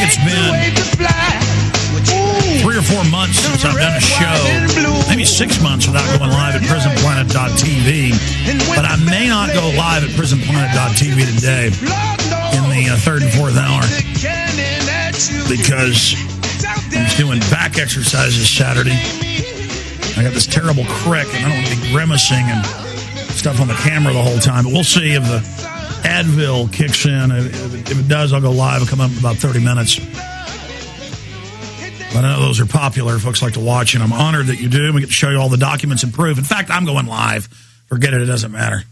think it's been 3 or 4 months since I've done a show, maybe 6 months without going live at prisonplanet.tv, but I may not go live at prisonplanet.tv today in the third and fourth hour because I was doing back exercises Saturday. I got this terrible crick, and I don't want to be grimacing and stuff on the camera the whole time, but we'll see if the Advil kicks in. If it does, I'll go live. I'll come up in about 30 minutes. But I know those are popular. Folks like to watch, and I'm honored that you do. We get to show you all the documents and proof. In fact, I'm going live. Forget it. It doesn't matter.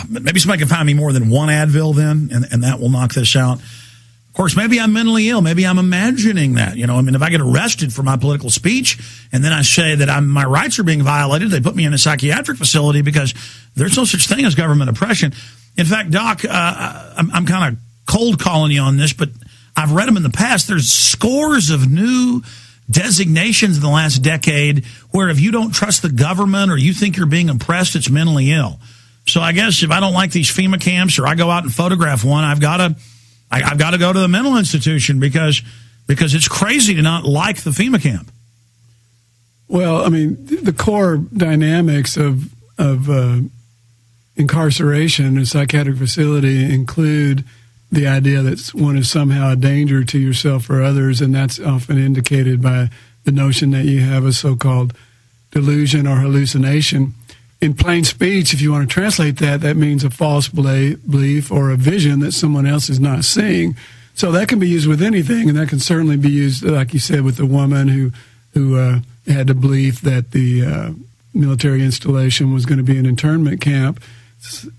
Maybe somebody can find me more than one Advil then, and that will knock this out. Of course, maybe I'm mentally ill. Maybe I'm imagining that. You know, I mean, if I get arrested for my political speech and then I say that my rights are being violated, they put me in a psychiatric facility because there's no such thing as government oppression. In fact, Doc, I'm kind of cold calling you on this, but I've read them in the past. There's scores of new designations in the last decade where if you don't trust the government or you think you're being oppressed, it's mentally ill. So I guess if I don't like these FEMA camps or I go out and photograph one, I've got to go to the mental institution because it's crazy to not like the FEMA camp. Well, I mean, the core dynamics of incarceration in a psychiatric facility include the idea that one is somehow a danger to yourself or others, and that's often indicated by the notion that you have a so-called delusion or hallucination. In plain speech, if you want to translate that, that means a false belief or a vision that someone else is not seeing. So that can be used with anything, and that can certainly be used, like you said, with the woman who had the belief that the military installation was going to be an internment camp.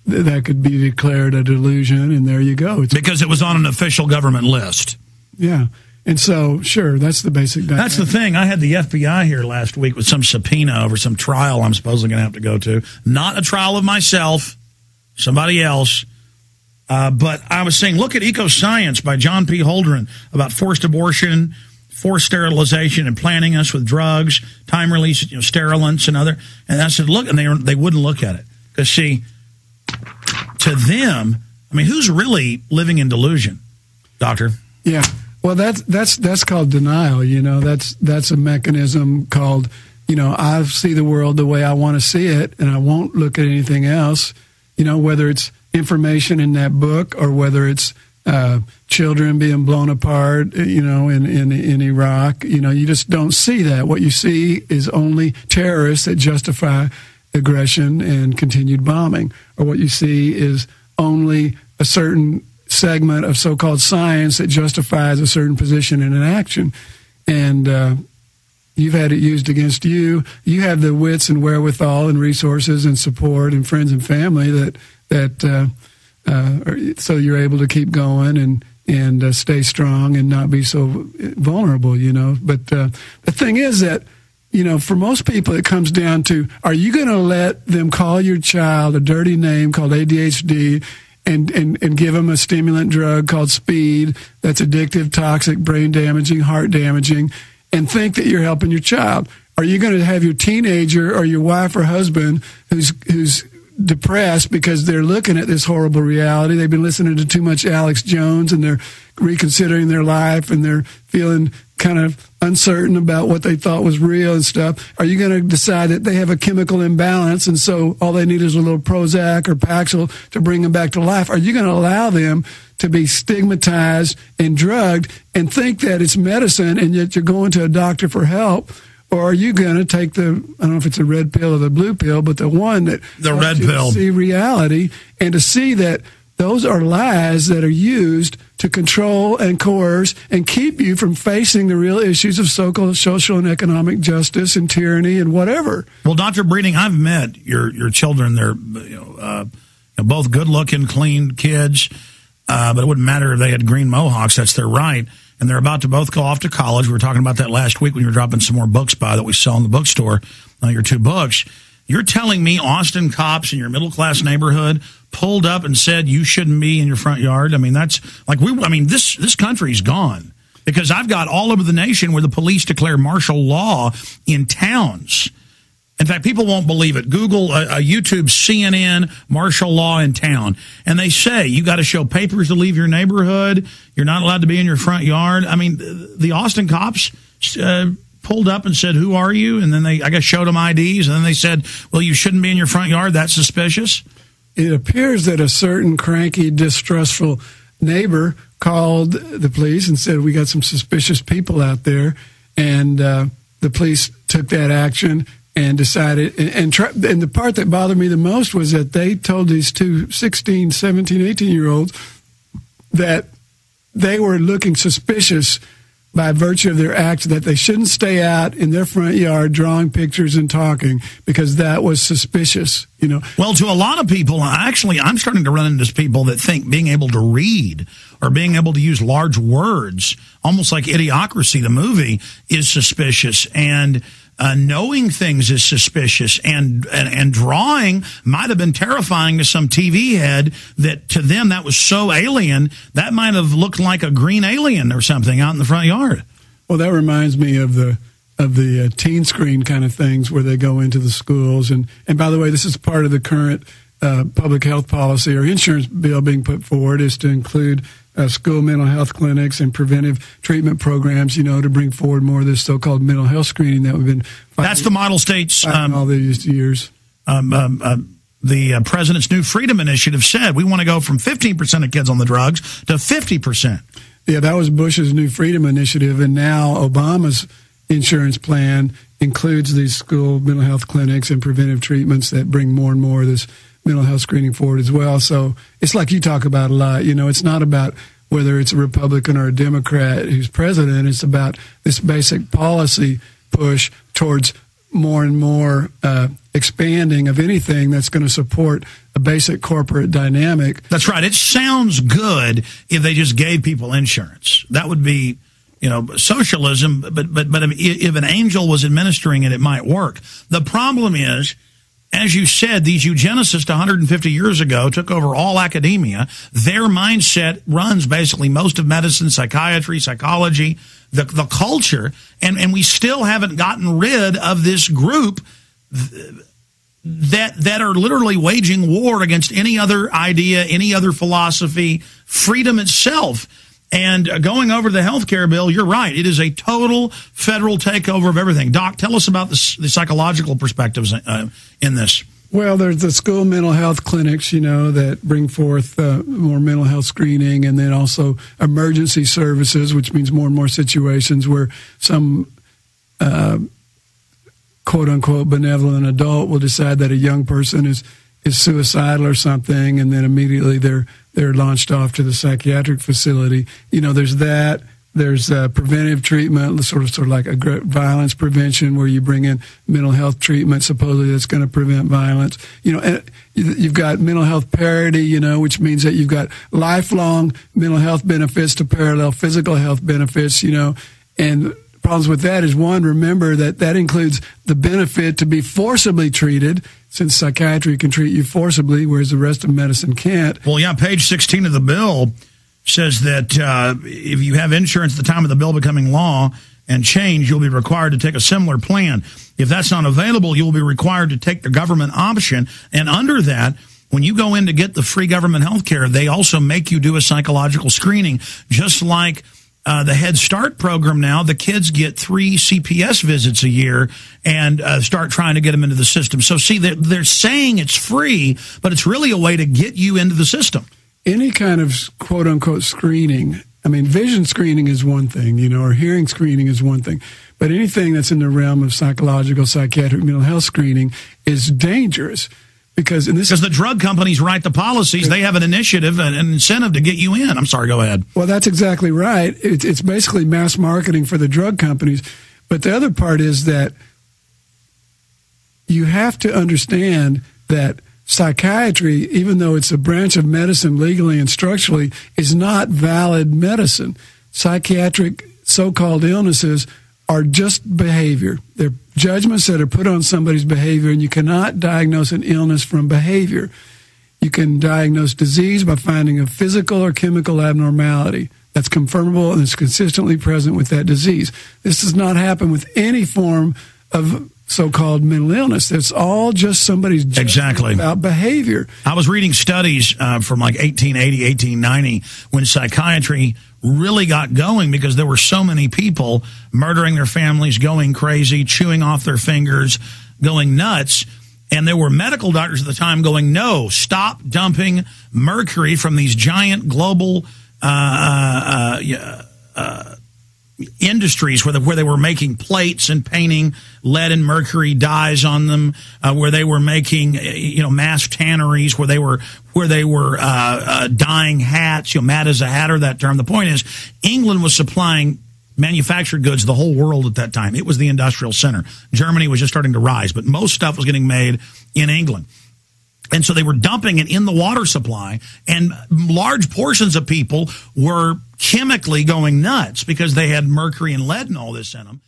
That could be declared a delusion, and there you go. Because it was on an official government list. Yeah. And so, sure, that's the basic dynamic. That's the thing. I had the FBI here last week with some subpoena over some trial I'm supposedly going to have to go to. Not a trial of myself, somebody else. But I was saying, look at Eco-Science by John P. Holdren about forced abortion, forced sterilization, and planting us with drugs, time-release sterilants and other. And I said, look, and they wouldn't look at it. Because, see, to them, I mean, who's really living in delusion, Doctor? Yeah. Well, that's called denial. You know, that's a mechanism called, you know, I see the world the way I want to see it, and I won't look at anything else. You know, whether it's information in that book or whether it's children being blown apart, you know, in Iraq. You know, you just don't see that. What you see is only terrorists that justify aggression and continued bombing, or what you see is only a certain segment of so-called science that justifies a certain position in an action. And you've had it used against you. You have the wits and wherewithal and resources and support and friends and family so you're able to keep going and stay strong and not be so vulnerable, you know. But the thing is that, you know, for most people, it comes down to, are you going to let them call your child a dirty name called ADHD and give them a stimulant drug called speed that's addictive, toxic, brain damaging, heart damaging, and think that you're helping your child? Are you going to have your teenager or your wife or husband who's depressed because they're looking at this horrible reality? They've been listening to too much Alex Jones, and they're reconsidering their life, and they're feeling kind of uncertain about what they thought was real and stuff. Are you going to decide that they have a chemical imbalance and so all they need is a little Prozac or Paxil to bring them back to life? Are you going to allow them to be stigmatized and drugged and think that it's medicine and yet you're going to a doctor for help? Or are you going to take I don't know if it's a red pill or the blue pill, but the one that the red pill, to see reality and to see that those are lies that are used to control and coerce and keep you from facing the real issues of so-called social and economic justice and tyranny and whatever. Well, Dr. Breeding, I've met your children. They're both good-looking, clean kids, but it wouldn't matter if they had green mohawks. That's their right. And they're about to both go off to college. We were talking about that last week when you were dropping some more books by that we sell in the bookstore, your 2 books. You're telling me Austin cops in your middle-class neighborhood pulled up and said you shouldn't be in your front yard? I mean, that's like this country's gone, because I've got all over the nation where the police declare martial law in towns. In fact, people won't believe it. Google YouTube CNN martial law in town, and they say you got to show papers to leave your neighborhood. You're not allowed to be in your front yard. I mean, the Austin cops pulled up and said, "Who are you?" And then they, I guess, showed them IDs, and then they said, "Well, you shouldn't be in your front yard. That's suspicious." It appears that a certain cranky, distrustful neighbor called the police and said, "We got some suspicious people out there," and the police took that action and decided, and the part that bothered me the most was that they told these two 16, 17, 18-year-olds that they were looking suspicious by virtue of their act, that they shouldn't stay out in their front yard drawing pictures and talking because that was suspicious, you know. Well, to a lot of people, actually, I'm starting to run into people that think being able to read or being able to use large words, almost like Idiocracy, the movie, is suspicious. And knowing things is suspicious, and drawing might have been terrifying to some TV head that to them that was so alien that might have looked like a green alien or something out in the front yard. Well, that reminds me of the teen screen kind of things where they go into the schools, and by the way, this is part of the current public health policy or insurance bill being put forward, is to include school mental health clinics and preventive treatment programs, you know, to bring forward more of this so-called mental health screening that we've been fighting. That's the model states. All these years. The President's New Freedom Initiative said we want to go from 15% of kids on the drugs to 50%. Yeah, that was Bush's New Freedom Initiative, and now Obama's insurance plan includes these school mental health clinics and preventive treatments that bring more and more of this mental health screening forward as well. So it's like you talk about a lot. You know, it's not about whether it's a Republican or a Democrat who's president. It's about this basic policy push towards more and more expanding of anything that's going to support a basic corporate dynamic. That's right. It sounds good if they just gave people insurance. That would be, you know, socialism. But if an angel was administering it, it might work. The problem is, as you said, these eugenicists 150 years ago took over all academia. Their mindset runs basically most of medicine, psychiatry, psychology, the culture, and we still haven't gotten rid of this group that are literally waging war against any other idea, any other philosophy, freedom itself. And going over the health care bill, you're right. It is a total federal takeover of everything. Doc, tell us about the psychological perspectives in this. Well, there's the school mental health clinics, you know, that bring forth more mental health screening, and then also emergency services, which means more and more situations where some quote-unquote benevolent adult will decide that a young person is suicidal or something, and then immediately they're launched off to the psychiatric facility. You know, there's that. There's preventive treatment, sort of like a violence prevention, where you bring in mental health treatment, supposedly that's going to prevent violence. You know, and you've got mental health parity, you know, which means that you've got lifelong mental health benefits to parallel physical health benefits, you know, and problems with that is, one, remember that includes the benefit to be forcibly treated, since psychiatry can treat you forcibly, whereas the rest of medicine can't. Well, yeah, page 16 of the bill says that if you have insurance at the time of the bill becoming law and change, you'll be required to take a similar plan. If that's not available, you'll be required to take the government option. And under that, when you go in to get the free government health care, they also make you do a psychological screening, just like the Head Start program now. The kids get 3 CPS visits a year and start trying to get them into the system. So, see, they're saying it's free, but it's really a way to get you into the system. Any kind of quote-unquote screening, I mean, vision screening is one thing, you know, or hearing screening is one thing. But anything that's in the realm of psychological, psychiatric, mental health screening is dangerous. Because the drug companies write the policies, they have an initiative, an incentive to get you in. I'm sorry, go ahead. Well, that's exactly right. It's basically mass marketing for the drug companies. But the other part is that you have to understand that psychiatry, even though it's a branch of medicine legally and structurally, is not valid medicine. Psychiatric so-called illnesses are just behavior. They're judgments that are put on somebody's behavior, and you cannot diagnose an illness from behavior. You can diagnose disease by finding a physical or chemical abnormality that's confirmable and is consistently present with that disease. This does not happen with any form of so-called mental illness. It's all just somebody's exactly about behavior. I was reading studies from like 1880, 1890 when psychiatry really got going because there were so many people murdering their families, going crazy, chewing off their fingers, going nuts. And there were medical doctors at the time going, no, stop dumping mercury from these giant global industries where they were making plates and painting lead and mercury dyes on them, where they were making mass tanneries, where they were dyeing hats. Mad as a hatter, that term. The point is, England was supplying manufactured goods to the whole world at that time. It was the industrial center. Germany was just starting to rise, but most stuff was getting made in England. And so they were dumping it in the water supply, and large portions of people were chemically going nuts because they had mercury and lead and all this in them.